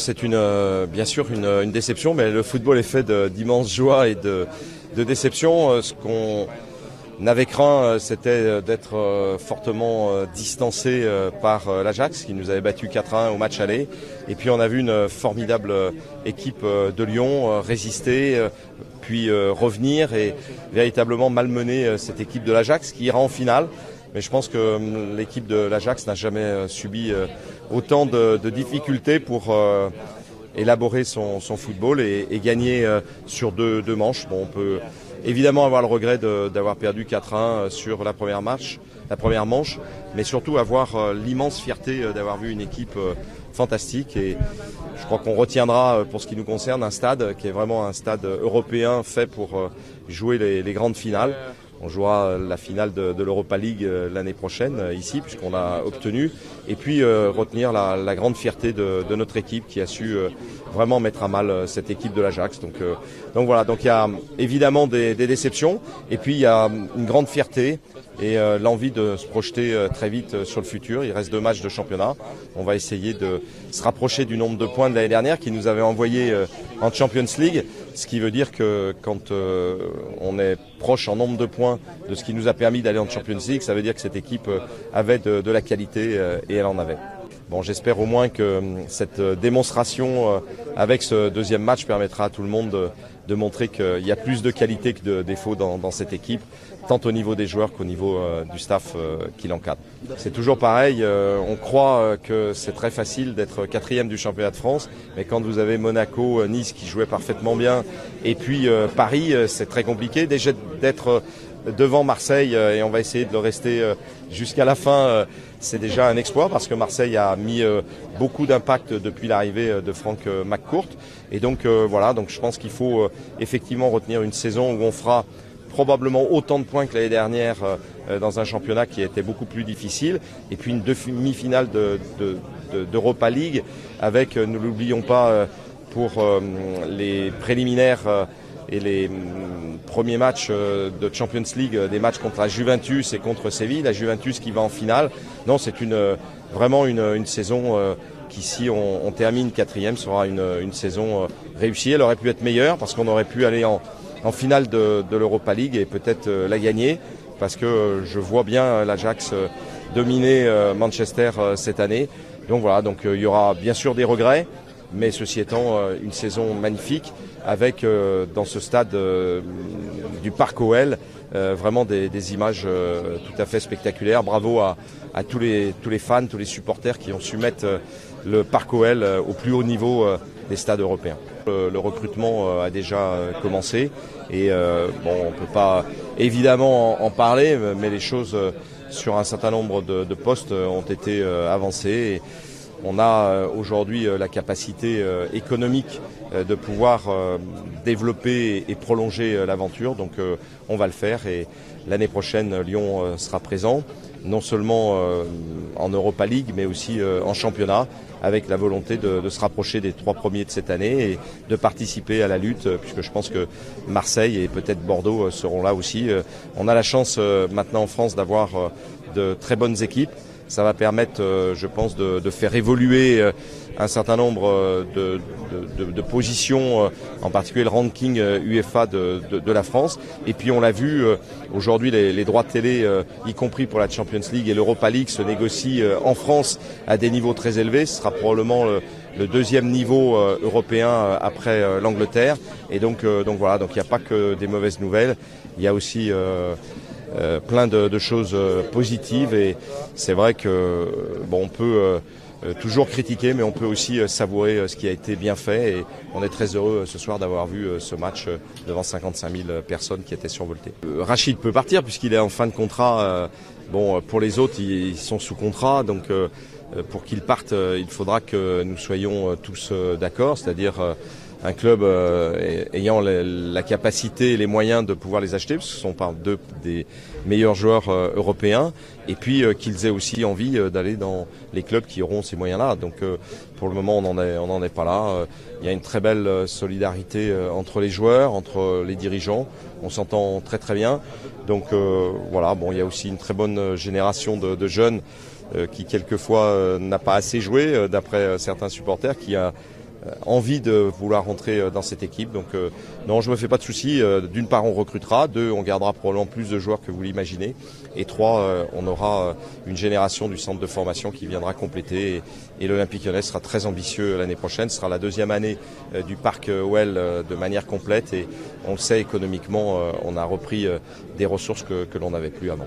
C'est bien sûr une déception, mais le football est fait d'immenses joies et de déceptions. Ce qu'on avait craint, c'était d'être fortement distancé par l'Ajax, qui nous avait battu 4-1 au match aller. Et puis on a vu une formidable équipe de Lyon résister, puis revenir et véritablement malmener cette équipe de l'Ajax qui ira en finale. Mais je pense que l'équipe de l'Ajax n'a jamais subi autant de difficultés pour élaborer son football et gagner sur deux manches. Bon, on peut évidemment avoir le regret d'avoir perdu 4-1 sur la première manche, mais surtout avoir l'immense fierté d'avoir vu une équipe fantastique. Et je crois qu'on retiendra, pour ce qui nous concerne, un stade qui est vraiment un stade européen fait pour jouer les grandes finales. On jouera la finale de l'Europa League l'année prochaine ici, puisqu'on l'a obtenu. Et puis retenir la grande fierté de notre équipe qui a su vraiment mettre à mal cette équipe de l'Ajax. Donc voilà, donc il y a évidemment des déceptions. Et puis il y a une grande fierté et l'envie de se projeter très vite sur le futur. Il reste 2 matchs de championnat. On va essayer de se rapprocher du nombre de points de l'année dernière qui nous avait envoyé en Champions League. Ce qui veut dire que quand on est proche en nombre de points de ce qui nous a permis d'aller en Champions League, ça veut dire que cette équipe avait de la qualité et elle en avait. Bon, j'espère au moins que cette démonstration avec ce deuxième match permettra à tout le monde de montrer qu'il y a plus de qualité que de défauts dans cette équipe, tant au niveau des joueurs qu'au niveau du staff qui l'encadre. C'est toujours pareil, on croit que c'est très facile d'être 4e du championnat de France, mais quand vous avez Monaco, Nice qui jouait parfaitement bien, et puis Paris, c'est très compliqué. Déjà d'être devant Marseille, et on va essayer de le rester jusqu'à la fin, c'est déjà un exploit parce que Marseille a mis beaucoup d'impact depuis l'arrivée de Franck McCourt. Et donc voilà, donc je pense qu'il faut effectivement retenir une saison où on fera probablement autant de points que l'année dernière dans un championnat qui était beaucoup plus difficile. Et puis une demi-finale d'Europa League avec, ne l'oublions pas, pour les préliminaires et les premiers matchs de Champions League, des matchs contre la Juventus et contre Séville, la Juventus qui va en finale. Non, c'est vraiment une saison qui, si on termine 4e, sera une saison réussie. Elle aurait pu être meilleure parce qu'on aurait pu aller en finale de l'Europa League et peut-être la gagner, parce que je vois bien l'Ajax dominer Manchester cette année. Donc voilà, donc il y aura bien sûr des regrets, mais ceci étant une saison magnifique avec dans ce stade du Parc OL vraiment des images tout à fait spectaculaires. Bravo à tous les fans, tous les supporters qui ont su mettre le Parc OL au plus haut niveau des stades européens. Le recrutement a déjà commencé et bon, on ne peut pas évidemment en parler, mais les choses sur un certain nombre de postes ont été avancées. Et on a aujourd'hui la capacité économique de pouvoir développer et prolonger l'aventure, donc on va le faire et l'année prochaine Lyon sera présent, non seulement en Europa League mais aussi en championnat, avec la volonté de se rapprocher des 3 premiers de cette année et de participer à la lutte, puisque je pense que Marseille et peut-être Bordeaux seront là aussi. On a la chance maintenant en France d'avoir de très bonnes équipes. Ça va permettre, je pense, de faire évoluer un certain nombre de positions, en particulier le ranking UEFA de la France. Et puis on l'a vu, aujourd'hui les droits de télé, y compris pour la Champions League et l'Europa League, se négocient en France à des niveaux très élevés. Ce sera probablement le 2e niveau européen après l'Angleterre. Et donc voilà, donc il n'y a pas que des mauvaises nouvelles, il y a aussi plein de choses positives, et c'est vrai que bon, on peut toujours critiquer, mais on peut aussi savourer ce qui a été bien fait, et on est très heureux ce soir d'avoir vu ce match devant 55 000 personnes qui étaient survoltées. Rachid peut partir puisqu'il est en fin de contrat. Bon, pour les autres, ils sont sous contrat, donc pour qu'ils partent, il faudra que nous soyons tous d'accord, c'est-à-dire un club ayant la capacité et les moyens de pouvoir les acheter, parce que ce sont par 2 des meilleurs joueurs européens, et puis qu'ils aient aussi envie d'aller dans les clubs qui auront ces moyens-là. Donc pour le moment, on n'en est pas là. Il y a une très belle solidarité entre les joueurs, entre les dirigeants. On s'entend très très bien. Donc voilà, bon, il y a aussi une très bonne génération de jeunes qui quelquefois n'a pas assez joué, d'après certains supporters, qui a envie de vouloir rentrer dans cette équipe. Donc non, je me fais pas de soucis. D'une part, on recrutera. Deux, on gardera probablement plus de joueurs que vous l'imaginez. Et trois, on aura une génération du centre de formation qui viendra compléter. Et l'Olympique Lyonnais sera très ambitieux l'année prochaine. Ce sera la deuxième année du parc OL de manière complète. Et on le sait, économiquement, on a repris des ressources que l'on n'avait plus avant.